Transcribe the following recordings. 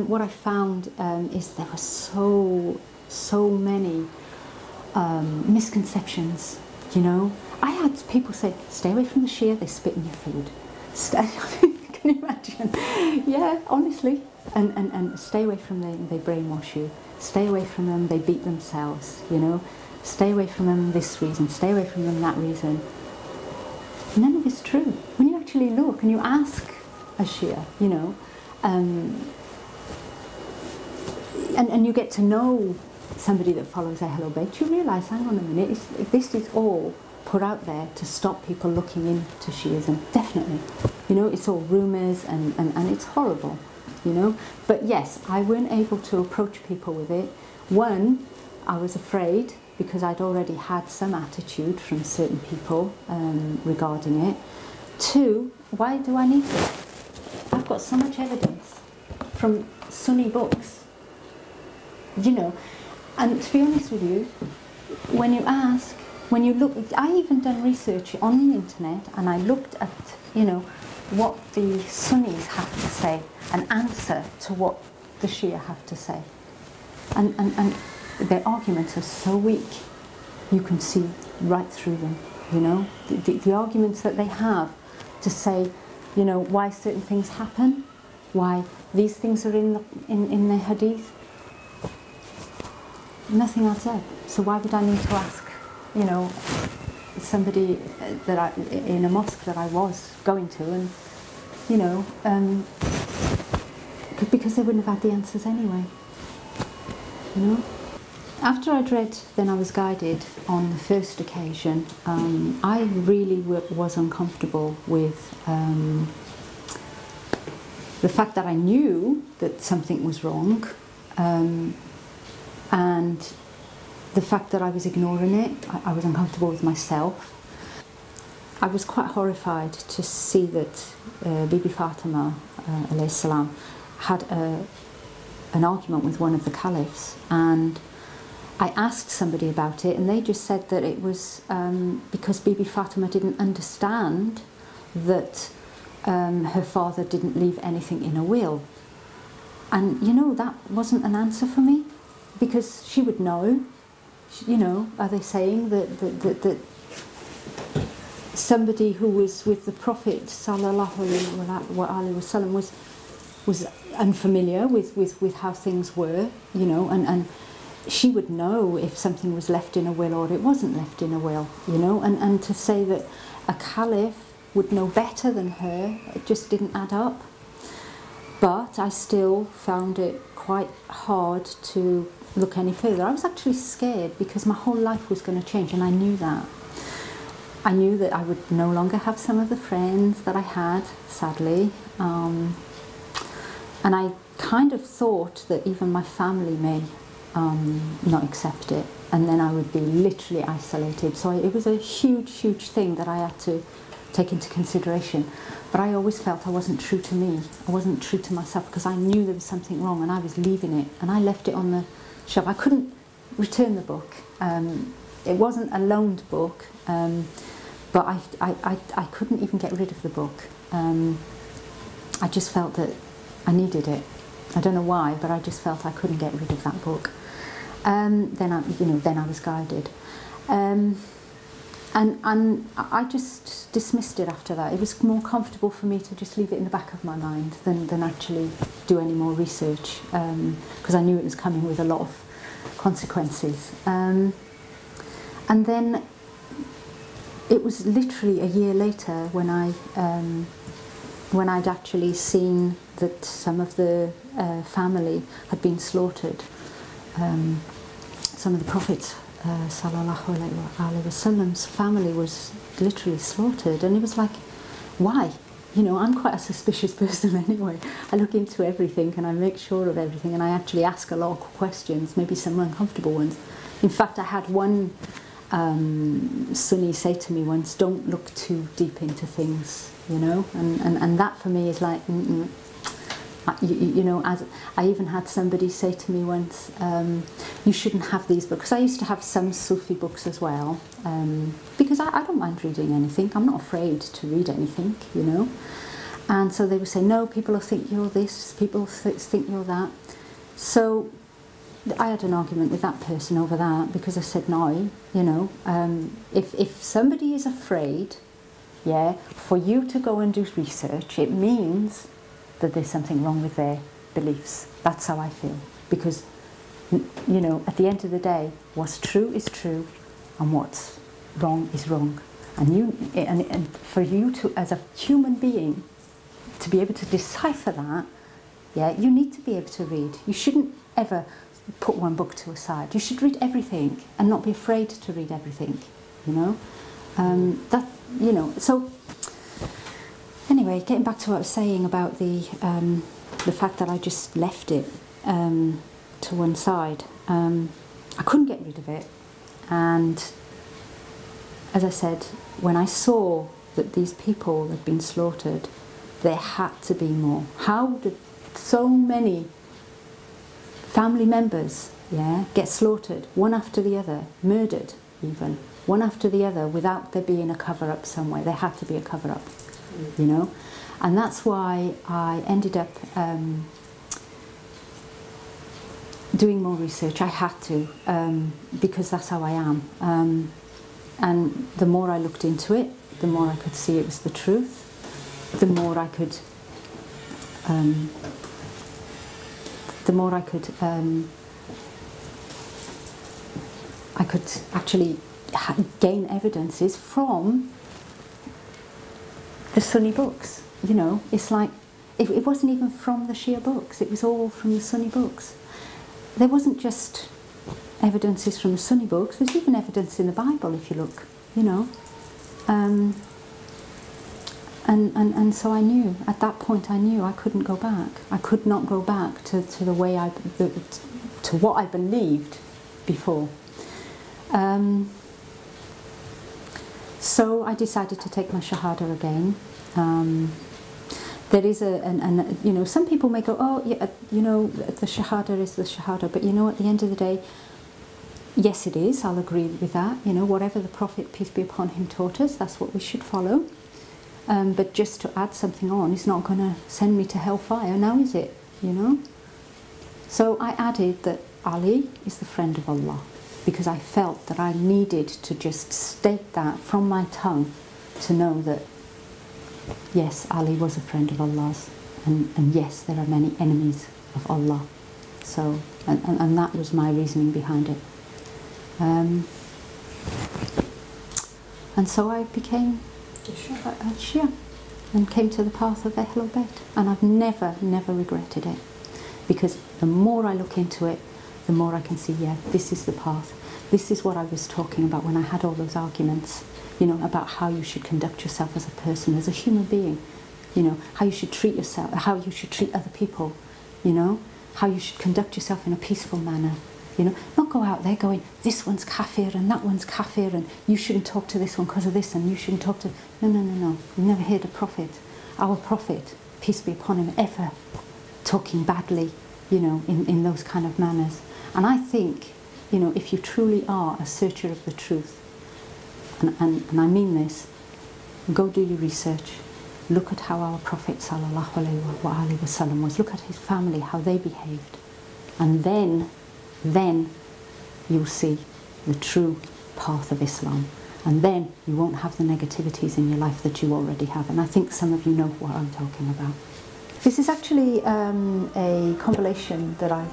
What I found is there were so many misconceptions, you know. I had people say, stay away from the Shia, they spit in your food. Can you imagine? Yeah, honestly. And stay away from them, they brainwash you. Stay away from them, they beat themselves, you know. Stay away from them this reason, stay away from them that reason. None of it's true. When you actually look and you ask a Shia, you know, and you get to know somebody that follows Ahlulbayt, you realise, hang on a minute, this is all put out there to stop people looking into Shiism, definitely. You know, it's all rumours and it's horrible, you know. But yes, I weren't able to approach people with it. One, I was afraid because I'd already had some attitude from certain people regarding it. Two, why do I need to? I've got so much evidence from Sunni books, you know. And to be honest with you, when you ask, when you look, I even done research on the internet and I looked at, you know, what the Sunnis have to say, an answer to what the Shia have to say. And their arguments are so weak, you can see right through them, you know. The arguments that they have to say, you know, why certain things happen, why these things are in the hadith, nothing adds up. So why would I need to ask, you know, somebody that in a mosque that I was going to, and you know, because they wouldn't have had the answers anyway, you know. After I'd read Then I Was Guided on the first occasion, I really was uncomfortable with the fact that I knew that something was wrong, and the fact that I was ignoring it. I was uncomfortable with myself. I was quite horrified to see that Bibi Fatima alayhi salam had an argument with one of the caliphs, and I asked somebody about it and they just said that it was because Bibi Fatima didn't understand that her father didn't leave anything in a will. And you know, that wasn't an answer for me, because she would know. You know, are they saying that somebody who was with the Prophet sallallahu alaihi wasallam was unfamiliar with how things were, you know, and she would know if something was left in a will or it wasn't left in a will, you know, and to say that a caliph would know better than her, it just didn't add up. But I still found it quite hard to look any further. I was actually scared because my whole life was going to change, and I knew that. I knew that I would no longer have some of the friends that I had, sadly, and I kind of thought that even my family may not accept it, and then I would be literally isolated. So it was a huge thing that I had to take into consideration. But I always felt I wasn't true to me. I wasn't true to myself, because I knew there was something wrong and I was leaving it, and I left it on the shelf. I couldn't return the book. It wasn't a loaned book, but I couldn't even get rid of the book. I just felt that I needed it. I don't know why, but I just felt I couldn't get rid of that book. Then I was guided. And I just dismissed it after that. It was more comfortable for me to just leave it in the back of my mind than actually do any more research, because I knew it was coming with a lot of consequences. And then it was literally a year later when I'd actually seen that some of the family had been slaughtered. Some of the Prophet's sallallahu alaihi wasallam's family was literally slaughtered, and it was like, why? You know, I'm quite a suspicious person anyway. I look into everything and I make sure of everything, and I actually ask a lot of questions, maybe some uncomfortable ones. In fact, I had one Sunnis say to me once, don't look too deep into things, you know, and that for me is like, you know, as I even had somebody say to me once, you shouldn't have these books. I used to have some Sufi books as well, because I don't mind reading anything. I'm not afraid to read anything, you know. And so they would say, no, people will think you're this, people think you're that. So I had an argument with that person over that, because I said, no, you know, if somebody is afraid, yeah, for you to go and do research, it means that there's something wrong with their beliefs. That's how I feel. Because, you know, at the end of the day, what's true is true, and what's wrong is wrong. And for you to, as a human being, to be able to decipher that, yeah, you need to be able to read. You shouldn't ever put one book to a side. You should read everything and not be afraid to read everything, you know. That, you know, so anyway, getting back to what I was saying about the fact that I just left it to one side. I couldn't get rid of it, and as I said, when I saw that these people had been slaughtered, there had to be more. How did so many family members, yeah, get slaughtered, one after the other, murdered even, one after the other, without there being a cover-up somewhere? There had to be a cover-up, you know. And that's why I ended up doing more research. I had to, because that's how I am. And the more I looked into it, the more I could see it was the truth. The more I could, I could actually gain evidences from the Sunni books. You know, it's like, it wasn't even from the Shia books, it was all from the Sunni books. There wasn't just evidences from the Sunni books, there's even evidence in the Bible if you look, you know. And so I knew, at that point I knew I couldn't go back. I could not go back to the way to what I believed before. So I decided to take my Shahada again. There is you know, some people may go, oh, yeah, you know, the Shahada is the Shahada, but you know, at the end of the day, yes it is, I'll agree with that. You know, whatever the Prophet, peace be upon him, taught us, that's what we should follow. But just to add something on is not going to send me to hellfire, now is it? You know? So I added that Ali is the friend of Allah, because I felt that I needed to just state that from my tongue to know that yes, Ali was a friend of Allah's, and yes, there are many enemies of Allah. So, and that was my reasoning behind it. And so I became a Shia and came to the path of Ahlulbayt, and I've never regretted it, because the more I look into it, the more I can see, yeah, this is the path. This is what I was talking about when I had all those arguments, you know, about how you should conduct yourself as a person, as a human being, you know, how you should treat yourself, how you should treat other people, you know, how you should conduct yourself in a peaceful manner, you know, not go out there going, this one's kafir and that one's kafir and you shouldn't talk to this one because of this and you shouldn't talk to... No. You've never heard a prophet, our prophet, peace be upon him, ever talking badly, you know, in those kind of manners. And I think, you know, if you truly are a searcher of the truth, and I mean this, go do your research. Look at how our Prophet sallallahu alaihi wasallam was. Look at his family, how they behaved. And then you'll see the true path of Islam. And then you won't have the negativities in your life that you already have. And I think some of you know what I'm talking about. This is actually a compilation that I've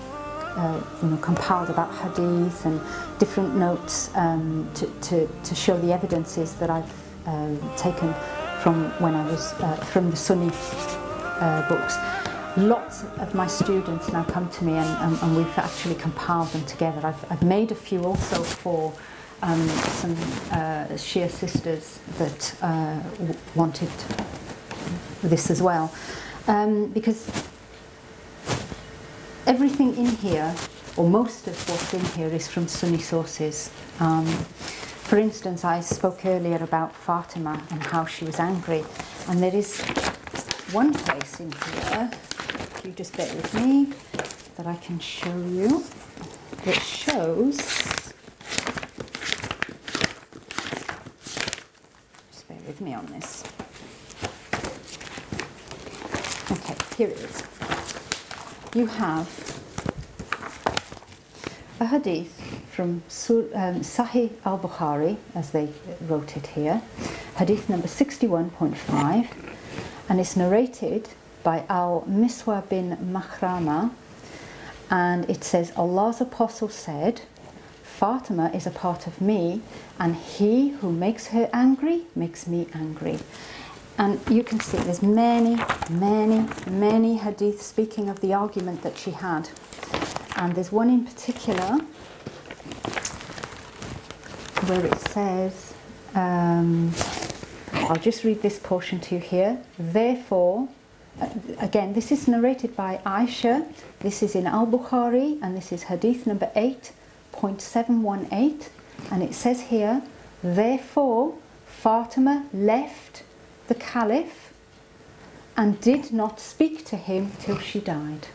you know, compiled about hadith and different notes to show the evidences that I've taken from when I was from the Sunni books. Lots of my students now come to me and we've actually compiled them together. I've made a few also for some Shia sisters that wanted this as well, because everything in here, or most of what's in here, is from Sunni sources. For For instance, I spoke earlier about Fatima and how she was angry, and there is one place in here, if you just bear with me, that I can show you, that shows, just bear with me on this. Okay, here it is. You have a hadith from Sahih al-Bukhari, as they wrote it here, hadith number 61.5, and it's narrated by al-Miswa bin Makhrama, and it says, Allah's apostle said, Fatima is a part of me, and he who makes her angry makes me angry. And you can see there's many hadiths speaking of the argument that she had. And there's one in particular where it says, I'll just read this portion to you here. Therefore, again, this is narrated by Aisha. This is in Al-Bukhari, and this is hadith number 8.718. And it says here, therefore, Fatima left the Caliph and did not speak to him till she died.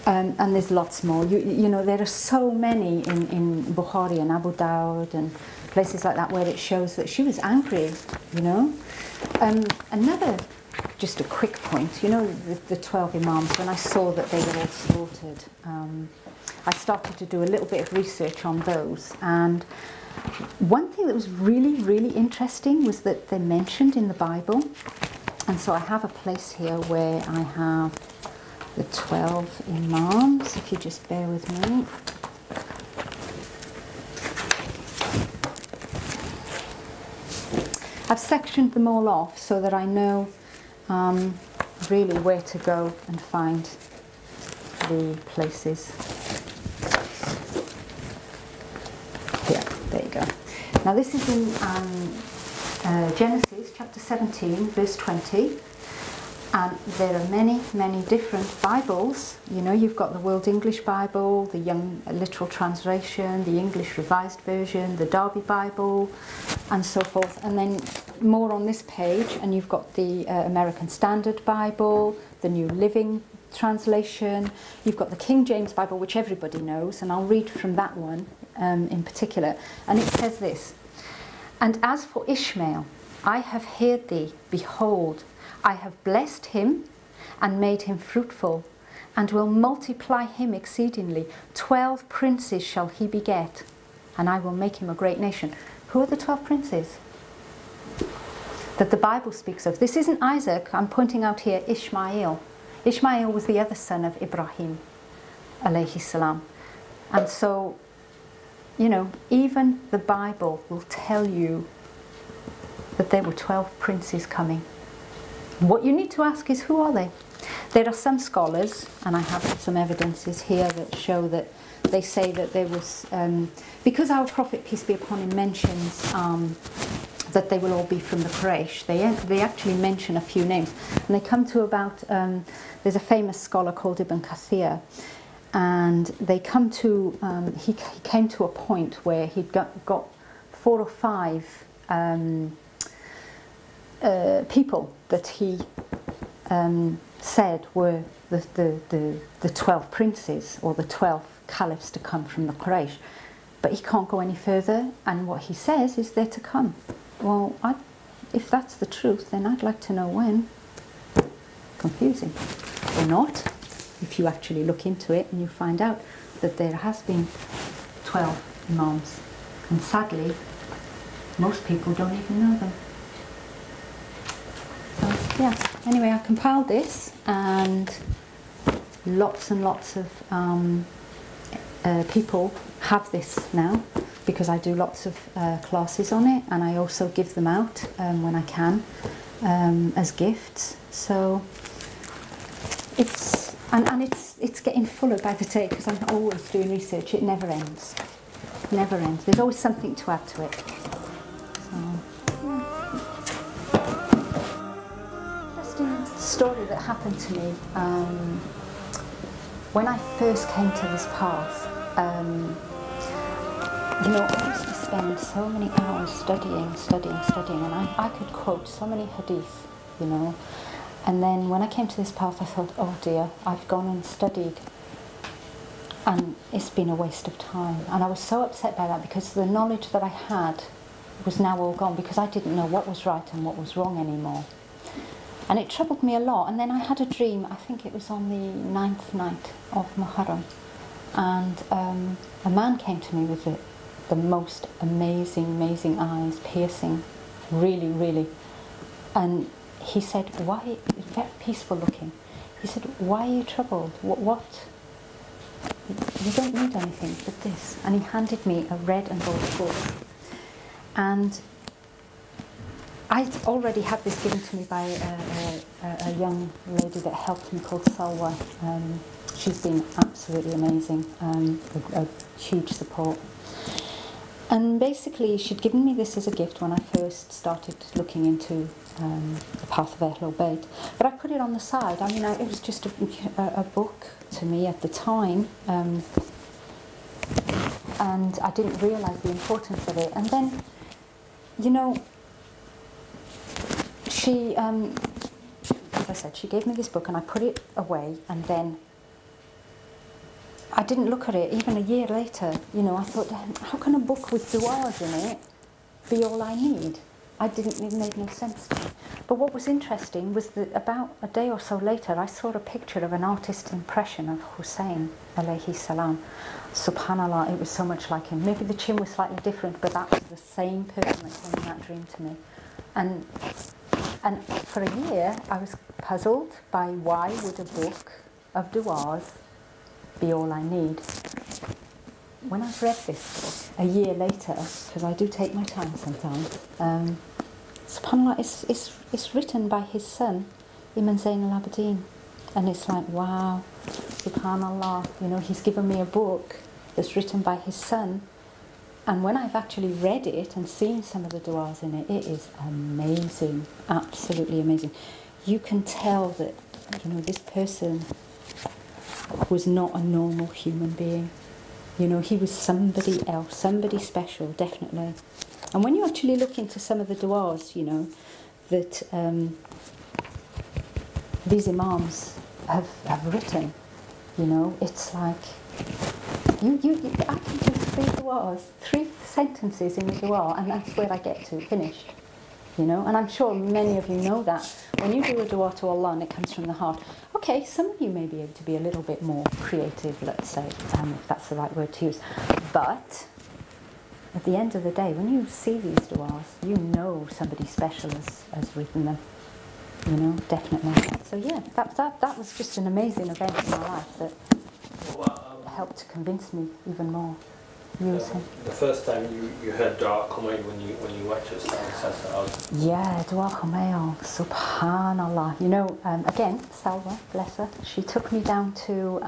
And there's lots more. You know, there are so many in Bukhari and Abu Dawud and places like that where it shows that she was angry, you know. Another, just a quick point, you know, the 12 Imams, when I saw that they were all slaughtered, I started to do a little bit of research on those. And one thing that was really interesting was that they're mentioned in the Bible. And so I have a place here where I have the 12 Imams, if you just bear with me. I've sectioned them all off so that I know really where to go and find the places. Here, there you go. Now this is in Genesis chapter 17, verse 20. And there are many different Bibles. You know, you've got the World English Bible, the Young Literal Translation, the English Revised Version, the Derby Bible, and so forth. And then more on this page, and you've got the American Standard Bible, the New Living Translation. You've got the King James Bible, which everybody knows, and I'll read from that one in particular. And it says this, and as for Ishmael, I have heard thee, behold, I have blessed him and made him fruitful, and will multiply him exceedingly. 12 princes shall he beget, and I will make him a great nation. Who are the 12 princes that the Bible speaks of? This isn't Isaac, I'm pointing out here Ishmael. Ishmael was the other son of Ibrahim, alayhi salam. And so, you know, even the Bible will tell you that there were 12 princes coming. What you need to ask is, who are they? There are some scholars, and I have some evidences here that show that they say that there was, because our Prophet, peace be upon him, mentions that they will all be from the Quraysh, they actually mention a few names. And they come to about, there's a famous scholar called Ibn Kathir, and they come to, he came to a point where he'd got 4 or 5 people that he said were the 12 princes or the 12 caliphs to come from the Quraysh, but he can't go any further, and what he says is they're to come. Well, if that's the truth, then I'd like to know when. Confusing, or not, if you actually look into it and you find out that there has been 12 imams, and sadly most people don't even know them. Yeah, anyway, I compiled this, and lots and lots of people have this now, because I do lots of classes on it, and I also give them out when I can as gifts. So it's it's getting fuller by the day, because I'm always doing research. It never ends. Never ends. There's always something to add to it. So. Story that happened to me when I first came to this path. You know, I used to spend so many hours studying, and I could quote so many hadith, you know. And then when I came to this path, I thought, oh dear, I've gone and studied, and it's been a waste of time. And I was so upset by that, because the knowledge that I had was now all gone, because I didn't know what was right and what was wrong anymore. And it troubled me a lot. And then I had a dream, I think it was on the 9th night of Muharram, and a man came to me with the most amazing eyes, piercing, really. And he said, why, very peaceful looking, he said, why are you troubled? What? You don't need anything but this. And he handed me a red and gold book. And I'd already had this given to me by a young lady that helped me called Salwa. She's been absolutely amazing, a huge support. And basically she'd given me this as a gift when I first started looking into the path of Ahlulbayt. But I put it on the side. I mean, it was just a book to me at the time. And I didn't realise the importance of it. And then, you know, she, as I said, she gave me this book and I put it away, and then I didn't look at it even a year later. You know, I thought, how can a book with du'as in it be all I need? It made no sense to me. But what was interesting was that about a day or so later, I saw a picture of an artist's impression of Hussein, alayhi salam. Subhanallah, it was so much like him. Maybe the chin was slightly different, but that was the same person that came in that dream to me. And for a year, I was puzzled by why would a book of du'as be all I need. When I've read this book a year later, because I do take my time sometimes, subhanAllah, it's written by his son, Imam Zain al-Abidin, and it's like, wow, subhanAllah, you know, he's given me a book that's written by his son, and when I've actually read it and seen some of the du'as in it, it is amazing, absolutely amazing. You can tell that, you know, this person was not a normal human being. You know, he was somebody else, somebody special, definitely. And when you actually look into some of the du'as, you know, that these imams have written, you know, it's like, I can do 3 du'as, 3 sentences in a du'a, and that's where I get to, finished. You know, and I'm sure many of you know that. When you do a du'a to Allah and it comes from the heart, okay, some of you may be able to be a little bit more creative, let's say, if that's the right word to use. But at the end of the day, when you see these du'as, you know somebody special has written them. You know, definitely. So yeah, that was just an amazing event in my life that helped to convince me even more. The first time you heard Dua Khumail when you went to Islamic Center? Yeah, Dua Khumail, subhanallah. You know, again, Salwa, bless her, she took me down to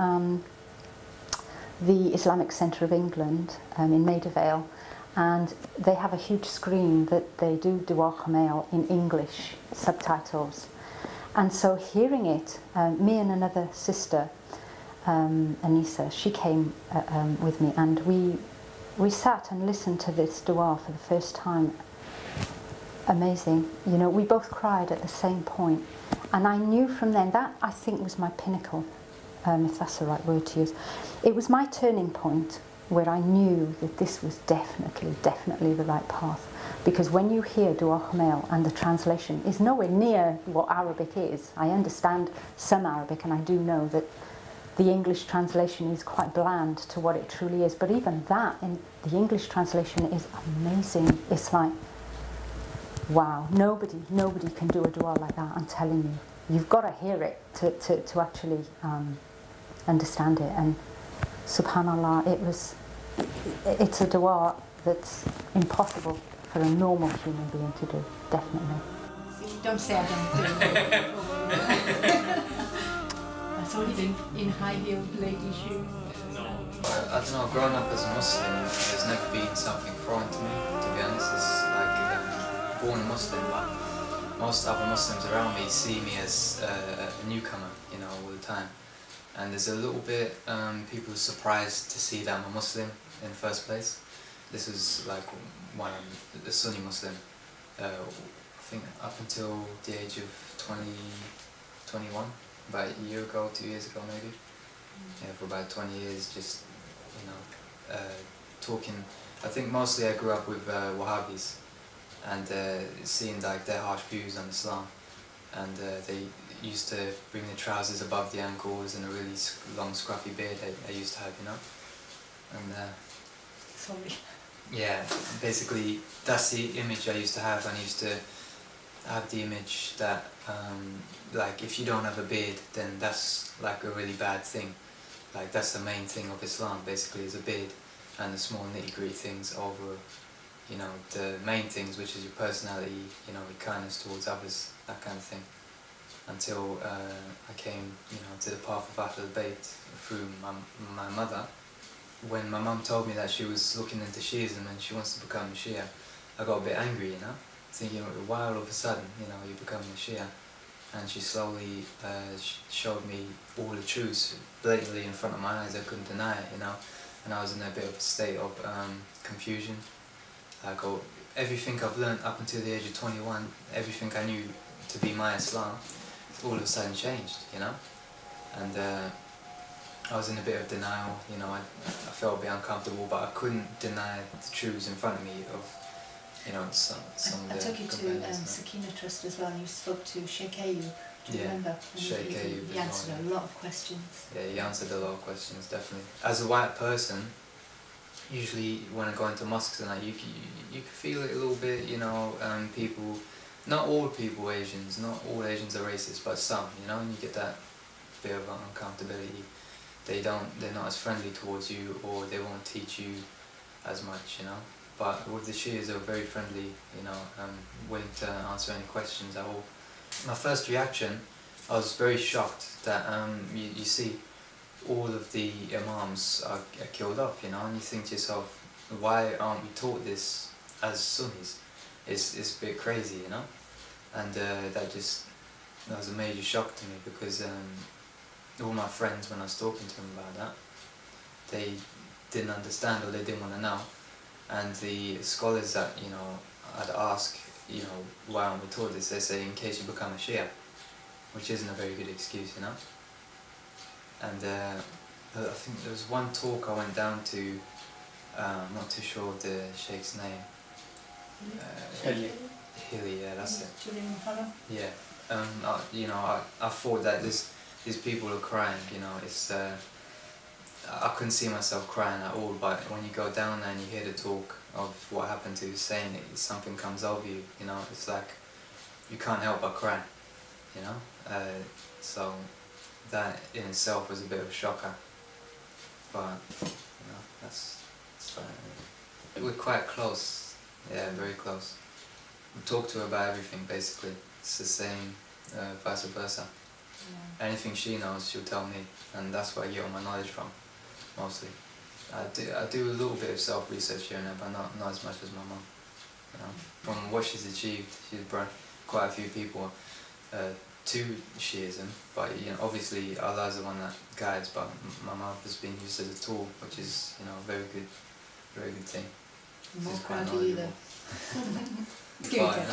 the Islamic Centre of England in Maida Vale, and they have a huge screen that they do Dua Khumail in English subtitles. And so hearing it, me and another sister, Anissa, she came with me, and we sat and listened to this dua for the first time. Amazing. You know, we both cried at the same point. And I knew from then, that I think was my pinnacle, if that's the right word to use. It was my turning point where I knew that this was definitely the right path. Because when you hear Dua Khumail and the translation is nowhere near what Arabic is. I understand some Arabic, and I do know that the English translation is quite bland to what it truly is, but even that, in the English translation, is amazing. It's like, wow, nobody can do a dua like that, I'm telling you. You've got to hear it to actually understand it. And subhanallah, it's a dua that's impossible for a normal human being to do, definitely. Don't say I don't do it. I saw you in high-heeled lady shoes. I don't know, growing up as a Muslim, there's never been something foreign to me, to be honest. It's like, born a Muslim, but most other Muslims around me see me as a newcomer, you know, all the time. And there's a little bit, people are surprised to see that I'm a Muslim in the first place. this was like one a Sunni Muslim. I think up until the age of 20, 21, about a year ago, 2 years ago maybe. Yeah, for about 20 years, just talking. I think mostly I grew up with Wahhabis, and seeing like their harsh views on Islam, and they used to bring the trousers above the ankles and a really long scruffy beard they used to have, you know. And Sorry. yeah, basically that's the image I used to have. I used to have the image that like if you don't have a beard, then that's like a really bad thing. Like that's the main thing of Islam basically, is a beard and the small nitty-gritty things over, you know, the main things, which is your personality, you know, your kindness towards others, that kind of thing. Until I came, you know, to the path of Ahlulbayt through my mother. When my mum told me that she was looking into Shiism and she wants to become a Shia, I got a bit angry, you know, thinking, why all of a sudden, you know, you're becoming a Shia? And she slowly showed me all the truths blatantly in front of my eyes. I couldn't deny it, you know, and I was in a bit of a state of confusion. Like, everything I've learned up until the age of 21, everything I knew to be my Islam, all of a sudden changed, you know. And I was in a bit of denial, you know. I felt a bit uncomfortable, but I couldn't deny the truths in front of me of, you know, some of the I took you to companions, Sakina Trust as well, and you spoke to Sheikh Ayub, do you Yeah, remember? And Sheikh Ayub he as answered well, a lot of questions. Yeah, he answered a lot of questions, definitely. As a white person, usually when I go into mosques and you can feel it a little bit, you know, people, not all people Asians, not all Asians are racist, but some, you know, and you get that bit of uncomfortability. They're not as friendly towards you, or they won't teach you as much, you know. But with the Shias, they're very friendly, you know, willing to answer any questions at all. My first reaction, I was very shocked that you see all of the imams are killed off, you know, and you think to yourself, why aren't we taught this as Sunnis? It's a bit crazy, you know. And that was a major shock to me, because all my friends, when I was talking to them about that, they didn't understand, or they didn't want to know. And the scholars that, you know, I'd ask, you know, why aren't we taught this, they say, in case you become a Shia, which isn't a very good excuse, you know. And I think there was one talk I went down to, I'm not too sure of the Sheikh's name. Hilly, yeah, that's it. Yeah, you know, I thought that these people are crying, you know, it's, I couldn't see myself crying at all, but when you go down there and you hear the talk of what happened to Hussein, something comes over you, you know, it's like, you can't help but cry, you know, so that in itself was a bit of a shocker, but, you know, that's fine. We're quite close, yeah, very close. We talk to her about everything, basically. It's the same, vice versa. Yeah. Anything she knows, she'll tell me, and that's where I get all my knowledge from, mostly. I do a little bit of self-research here and there, but not as much as my mum. You know, from what she's achieved, she's brought quite a few people to Shiism, but you know, obviously Allah's the one that guides, but my mum has been used as a tool, which is, you know, a very good thing. More She's quite proud of you though. knowledgeable. Good.